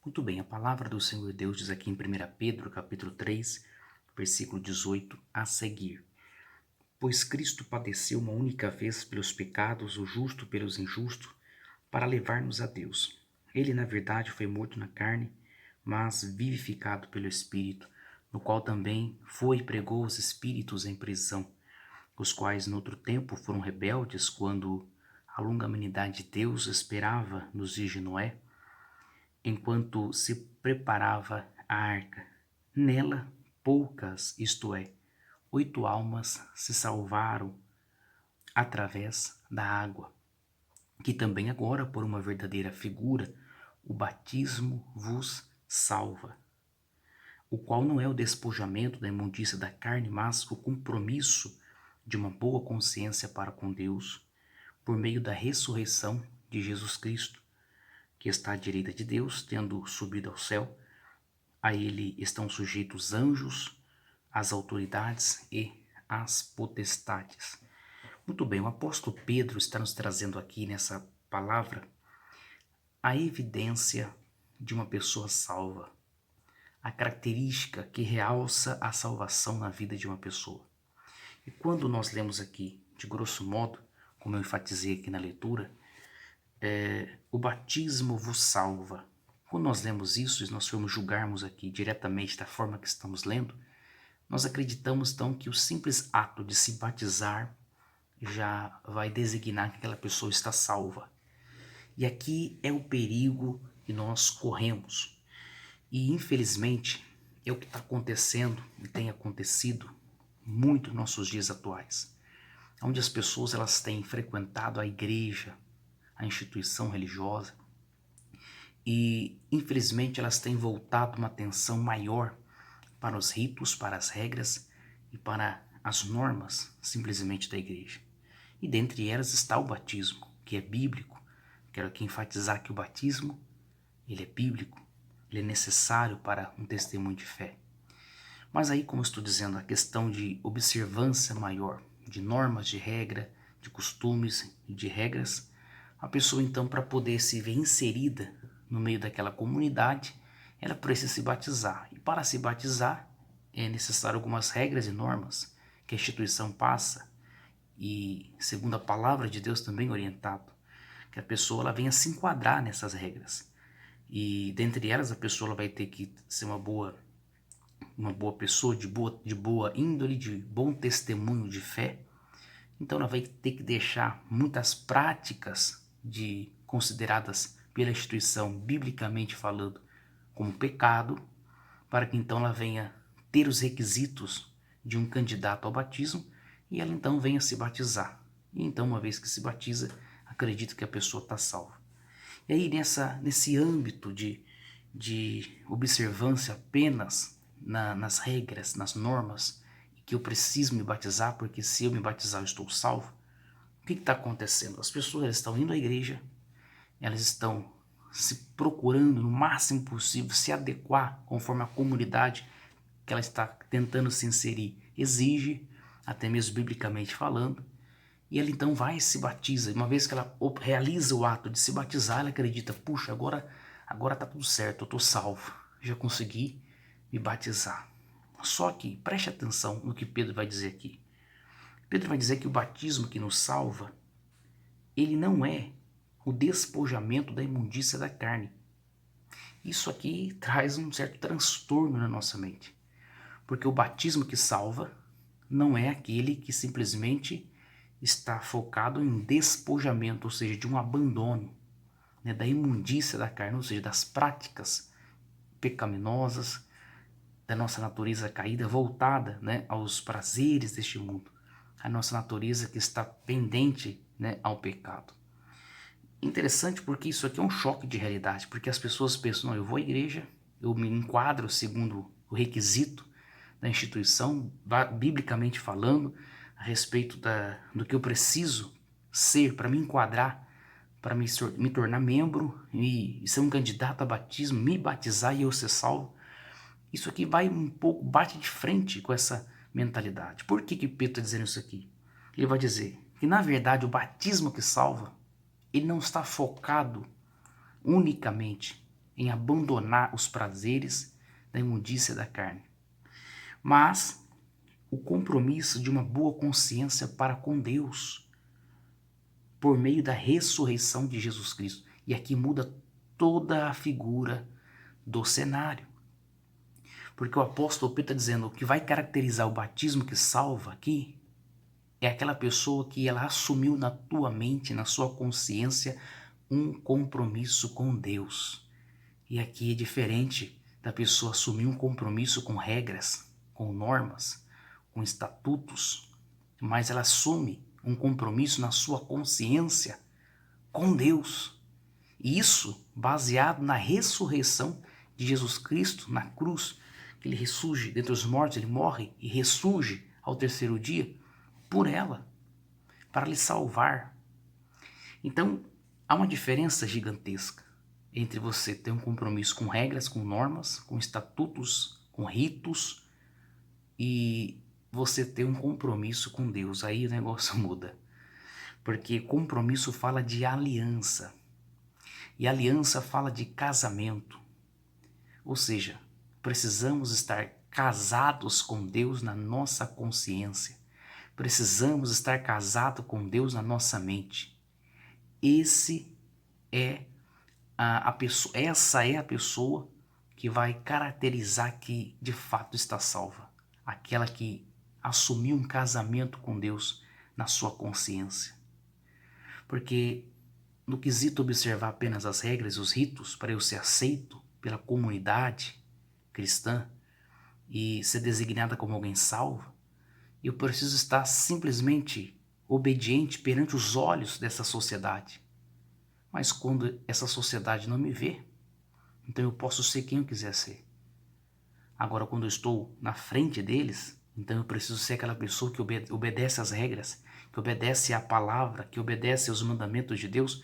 Muito bem, a palavra do Senhor Deus diz aqui em 1 Pedro, capítulo 3, versículo 18 a seguir. Pois Cristo padeceu uma única vez pelos pecados, o justo pelos injustos, para levar-nos a Deus. Ele, na verdade, foi morto na carne, mas vivificado pelo Espírito, no qual também foi e pregou os espíritos em prisão, os quais noutro tempo foram rebeldes quando a longanimidade de Deus esperava nos dias de Noé, enquanto se preparava a arca. Nela, poucas, isto é, 8 almas se salvaram através da água, que também agora, por uma verdadeira figura, o batismo vos salva, o qual não é o despojamento da imundícia da carne, mas o compromisso de uma boa consciência para com Deus, por meio da ressurreição de Jesus Cristo, que está à direita de Deus, tendo subido ao céu. A ele estão sujeitos os anjos, as autoridades e as potestades. Muito bem, o apóstolo Pedro está nos trazendo aqui nessa palavra a evidência de uma pessoa salva, a característica que realça a salvação na vida de uma pessoa. E quando nós lemos aqui, de grosso modo, como eu enfatizei aqui na leitura, o batismo vos salva. Quando nós lemos isso e nós formos julgarmos aqui diretamente da forma que estamos lendo, nós acreditamos então que o simples ato de se batizar já vai designar que aquela pessoa está salva. E aqui é o perigo que nós corremos. E infelizmente é o que está acontecendo e tem acontecido muito nos nossos dias atuais, onde as pessoas elas têm frequentado a igreja, a instituição religiosa, e infelizmente elas têm voltado uma atenção maior para os ritos, para as regras e para as normas simplesmente da igreja. E dentre elas está o batismo, que é bíblico. Quero aqui enfatizar que o batismo, ele é bíblico, ele é necessário para um testemunho de fé. Mas aí, como eu estou dizendo, a questão de observância maior, de normas, de regra, de costumes e de regras, a pessoa então, para poder se ver inserida no meio daquela comunidade, ela precisa se batizar. E para se batizar, é necessário algumas regras e normas que a instituição passa, e segundo a palavra de Deus também orientado, que a pessoa ela venha se enquadrar nessas regras. E dentre elas a pessoa ela vai ter que ser uma boa pessoa, de boa índole, de bom testemunho de fé. Então ela vai ter que deixar muitas práticas consideradas pela instituição, biblicamente falando, como pecado, para que então ela venha ter os requisitos de um candidato ao batismo e ela então venha se batizar. E então, uma vez que se batiza, acredito que a pessoa está salva. E aí, nesse âmbito de observância apenas nas regras, nas normas, que eu preciso me batizar, porque se eu me batizar eu estou salvo, o que está acontecendo? As pessoas estão indo à igreja, elas estão se procurando no máximo possível se adequar conforme a comunidade que ela está tentando se inserir exige, até mesmo biblicamente falando, e ela então vai e se batiza. Uma vez que ela realiza o ato de se batizar, ela acredita, puxa, agora tá tudo certo, eu estou salvo, já consegui me batizar. Só que preste atenção no que Pedro vai dizer aqui. Pedro vai dizer que o batismo que nos salva, ele não é o despojamento da imundícia da carne. Isso aqui traz um certo transtorno na nossa mente, porque o batismo que salva não é aquele que simplesmente está focado em despojamento, ou seja, de um abandono, né, da imundícia da carne, ou seja, das práticas pecaminosas, da nossa natureza caída, voltada, né, aos prazeres deste mundo, a nossa natureza que está pendente, né, ao pecado. Interessante porque isso aqui é um choque de realidade, porque as pessoas pensam, não, eu vou à igreja, eu me enquadro segundo o requisito da instituição, biblicamente falando, a respeito do que eu preciso ser para me enquadrar, para me tornar membro e ser um candidato a batismo, me batizar e eu ser salvo. Isso aqui vai um pouco, bate de frente com essa mentalidade. Por que Pedro está dizendo isso aqui? Ele vai dizer que, na verdade, o batismo que salva, ele não está focado unicamente em abandonar os prazeres da imundícia da carne, mas o compromisso de uma boa consciência para com Deus, por meio da ressurreição de Jesus Cristo. E aqui muda toda a figura do cenário. Porque o apóstolo Pedro está dizendo que o que vai caracterizar o batismo que salva aqui é aquela pessoa que ela assumiu na tua mente, na sua consciência, um compromisso com Deus. E aqui é diferente da pessoa assumir um compromisso com regras, com normas, com estatutos, mas ela assume um compromisso na sua consciência com Deus. E isso baseado na ressurreição de Jesus Cristo na cruz, que ele ressurge dentre os mortos, ele morre e ressurge ao terceiro dia por ela, para lhe salvar. Então, há uma diferença gigantesca entre você ter um compromisso com regras, com normas, com estatutos, com ritos, e você ter um compromisso com Deus. Aí o negócio muda. Porque compromisso fala de aliança. E aliança fala de casamento. Ou seja, precisamos estar casados com Deus na nossa consciência. Precisamos estar casados com Deus na nossa mente. Essa é a pessoa que vai caracterizar que de fato está salva. Aquela que assumiu um casamento com Deus na sua consciência. Porque no quesito observar apenas as regras e os ritos para eu ser aceito pela comunidade cristã e ser designada como alguém salvo, eu preciso estar simplesmente obediente perante os olhos dessa sociedade. Mas quando essa sociedade não me vê, então eu posso ser quem eu quiser ser. Agora, quando eu estou na frente deles, então eu preciso ser aquela pessoa que obedece às regras, que obedece à palavra, que obedece aos mandamentos de Deus,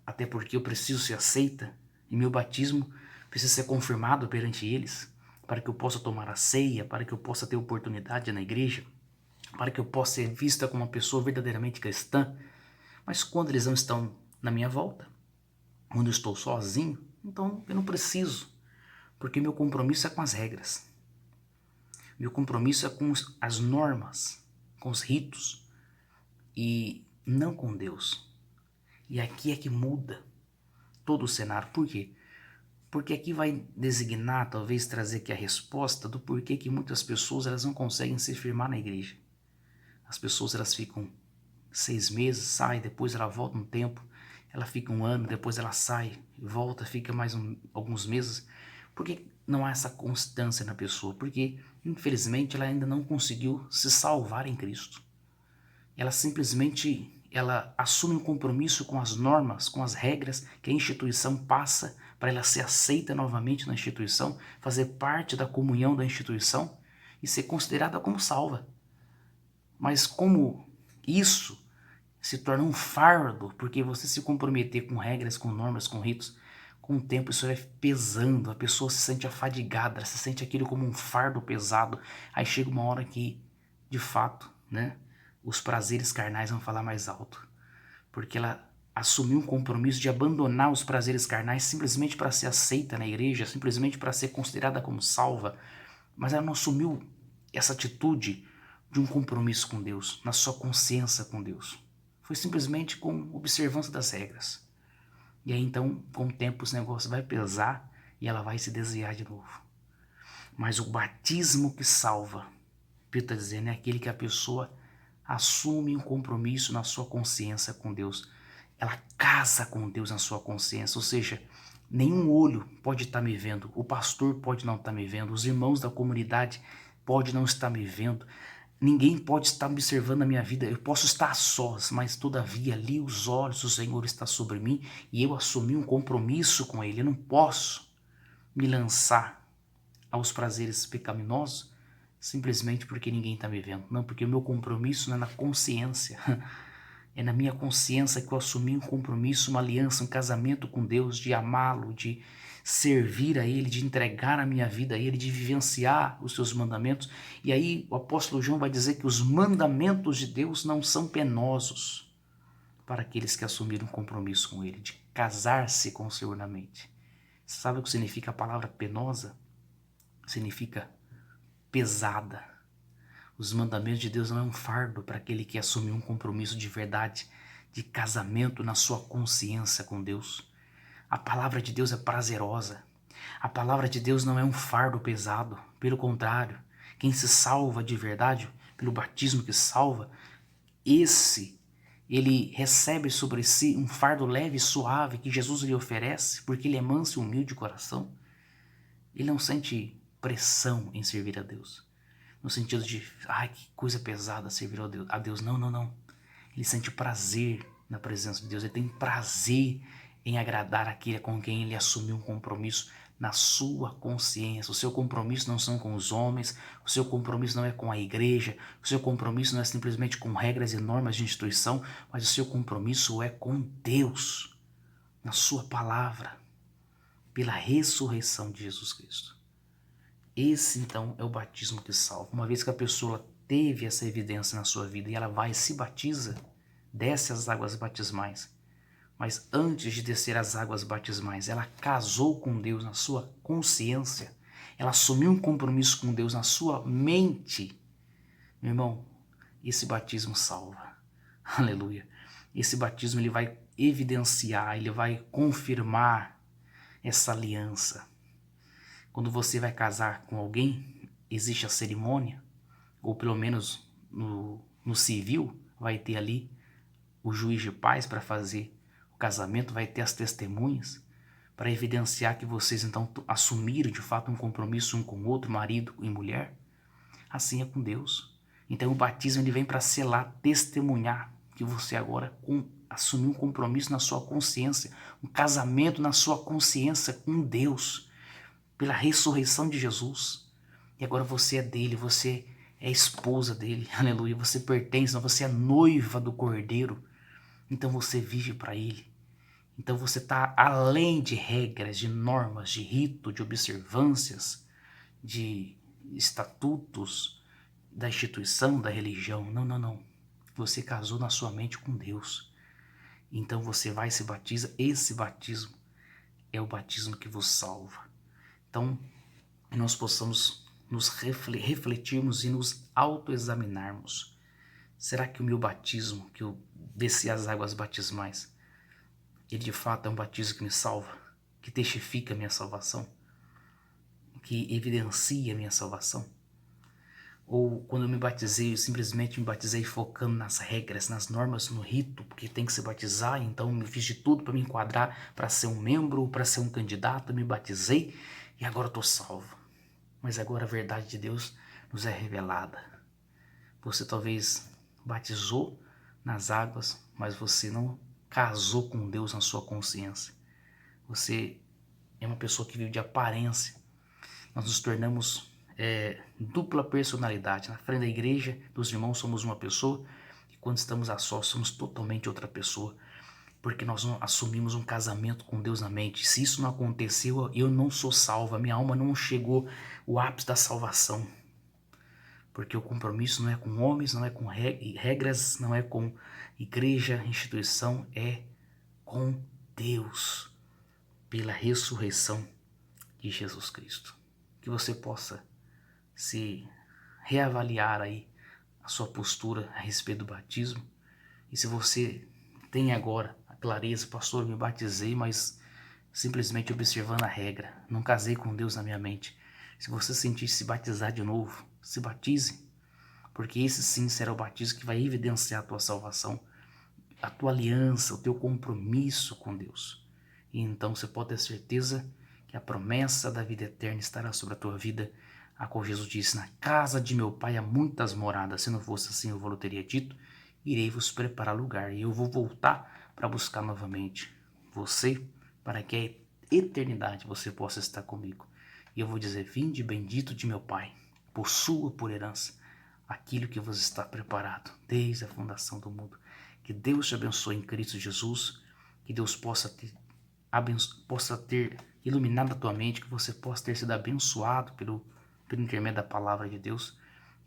até porque eu preciso ser aceita e meu batismo precisa ser confirmado perante eles, para que eu possa tomar a ceia, para que eu possa ter oportunidade na igreja, para que eu possa ser vista como uma pessoa verdadeiramente cristã. Mas quando eles não estão na minha volta, quando eu estou sozinho, então eu não preciso, porque meu compromisso é com as regras. Meu compromisso é com as normas, com os ritos, e não com Deus. E aqui é que muda todo o cenário. Por quê? Porque aqui vai designar, talvez trazer aqui a resposta do porquê que muitas pessoas elas não conseguem se firmar na igreja. As pessoas elas ficam 6 meses, saem, depois ela volta um tempo, ela fica 1 ano, depois ela sai, volta, fica mais alguns meses. Por que não há essa constância na pessoa? Porque, infelizmente, ela ainda não conseguiu se salvar em Cristo. Ela simplesmente assume um compromisso com as normas, com as regras que a instituição passa para ela ser aceita novamente na instituição, fazer parte da comunhão da instituição e ser considerada como salva. Mas como isso se torna um fardo, porque você se comprometer com regras, com normas, com ritos, com o tempo isso vai pesando, a pessoa se sente afadigada, ela se sente aquilo como um fardo pesado. Aí chega uma hora que, de fato, né, os prazeres carnais vão falar mais alto, porque ela assumiu um compromisso de abandonar os prazeres carnais simplesmente para ser aceita na igreja, simplesmente para ser considerada como salva, mas ela não assumiu essa atitude de um compromisso com Deus, na sua consciência com Deus. Foi simplesmente com observância das regras. E aí então, com o tempo, esse negócio vai pesar e ela vai se desviar de novo. Mas o batismo que salva, Pedro está dizendo, é aquele que a pessoa assume um compromisso na sua consciência com Deus. Ela casa com Deus na sua consciência, ou seja, nenhum olho pode estar me vendo, o pastor pode não estar me vendo, os irmãos da comunidade podem não estar me vendo, ninguém pode estar observando a minha vida, eu posso estar a sós, mas todavia ali os olhos do Senhor estão sobre mim e eu assumi um compromisso com Ele. Eu não posso me lançar aos prazeres pecaminosos simplesmente porque ninguém está me vendo. Não, porque o meu compromisso não é na consciência. É na minha consciência que eu assumi um compromisso, uma aliança, um casamento com Deus, de amá-lo, de servir a Ele, de entregar a minha vida a Ele, de vivenciar os seus mandamentos. E aí o apóstolo João vai dizer que os mandamentos de Deus não são penosos para aqueles que assumiram um compromisso com Ele, de casar-se com o Senhor na mente. Sabe o que significa a palavra penosa? Significa pesada. Os mandamentos de Deus não é um fardo para aquele que assumiu um compromisso de verdade, de casamento na sua consciência com Deus. A palavra de Deus é prazerosa. A palavra de Deus não é um fardo pesado. Pelo contrário, quem se salva de verdade, pelo batismo que salva, ele recebe sobre si um fardo leve e suave que Jesus lhe oferece, porque ele é manso e humilde de coração. Ele não sente pressão em servir a Deus, no sentido de, ai, que coisa pesada servir a Deus. Não, não, não. Ele sente prazer na presença de Deus, ele tem prazer em agradar aquele com quem ele assumiu um compromisso na sua consciência. O seu compromisso não são com os homens, o seu compromisso não é com a igreja, o seu compromisso não é simplesmente com regras e normas de instituição, mas o seu compromisso é com Deus, na sua palavra, pela ressurreição de Jesus Cristo. Esse então é o batismo que salva. Uma vez que a pessoa teve essa evidência na sua vida e ela vai e se batiza, desce as águas batismais. Mas antes de descer as águas batismais, ela casou com Deus na sua consciência. Ela assumiu um compromisso com Deus na sua mente. Meu irmão, esse batismo salva. Aleluia. Esse batismo ele vai evidenciar, ele vai confirmar essa aliança. Quando você vai casar com alguém, existe a cerimônia, ou pelo menos no civil, vai ter ali o juiz de paz para fazer o casamento, vai ter as testemunhas para evidenciar que vocês então assumiram de fato um compromisso um com o outro, marido e mulher. Assim é com Deus. Então o batismo ele vem para selar, testemunhar que você agora assumiu um compromisso na sua consciência, um casamento na sua consciência com Deus, pela ressurreição de Jesus. E agora você é dele, você é esposa dele, aleluia, você pertence, você é noiva do Cordeiro, então você vive para ele. Então você está além de regras, de normas, de rito, de observâncias, de estatutos da instituição, da religião. Não, não, não. Você casou na sua mente com Deus. Então você vai e se batiza. Esse batismo é o batismo que vos salva. Então, nós possamos nos refletirmos e nos autoexaminarmos. Será que o meu batismo, que eu desci as águas batismais, ele de fato é um batismo que me salva, que testifica a minha salvação, que evidencia a minha salvação? Ou quando eu me batizei, eu simplesmente me batizei focando nas regras, nas normas, no rito, porque tem que se batizar, então eu fiz de tudo para me enquadrar, para ser um membro, para ser um candidato, me batizei e agora estou salvo. Mas agora a verdade de Deus nos é revelada. Você talvez batizou nas águas, mas você não casou com Deus na sua consciência. Você é uma pessoa que vive de aparência. Nós nos tornamos dupla personalidade. Na frente da igreja, dos irmãos, somos uma pessoa, e quando estamos a sós, somos totalmente outra pessoa, porque nós não assumimos um casamento com Deus na mente. Se isso não aconteceu, eu não sou salvo, a minha alma não chegou ao ápice da salvação, porque o compromisso não é com homens, não é com regras, não é com igreja, instituição, é com Deus, pela ressurreição de Jesus Cristo. Que você possa se reavaliar aí a sua postura a respeito do batismo. E se você tem agora a clareza, pastor, eu me batizei, mas simplesmente observando a regra, não casei com Deus na minha mente. Se você sentir se batizar de novo, se batize, porque esse sim será o batismo que vai evidenciar a tua salvação, a tua aliança, o teu compromisso com Deus. E então você pode ter certeza que a promessa da vida eterna estará sobre a tua vida, a qual Jesus disse: na casa de meu pai há muitas moradas, se não fosse assim eu vou teria dito, irei vos preparar lugar, e eu vou voltar para buscar novamente você, para que a eternidade você possa estar comigo. E eu vou dizer: vinde bendito de meu pai, possua por herança aquilo que vos está preparado desde a fundação do mundo. Que Deus te abençoe em Cristo Jesus, que Deus possa ter iluminado a tua mente, que você possa ter sido abençoado pelo intermédio da palavra de Deus.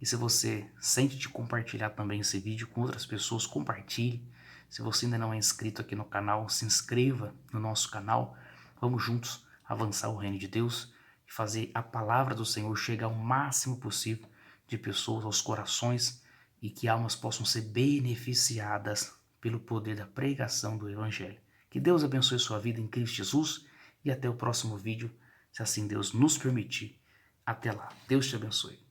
E se você sente de compartilhar também esse vídeo com outras pessoas, compartilhe. Se você ainda não é inscrito aqui no canal, se inscreva no nosso canal. Vamos juntos avançar o reino de Deus e fazer a palavra do Senhor chegar ao máximo possível de pessoas, aos corações, e que almas possam ser beneficiadas pelo poder da pregação do Evangelho. Que Deus abençoe sua vida em Cristo Jesus e até o próximo vídeo, se assim Deus nos permitir. Até lá. Deus te abençoe.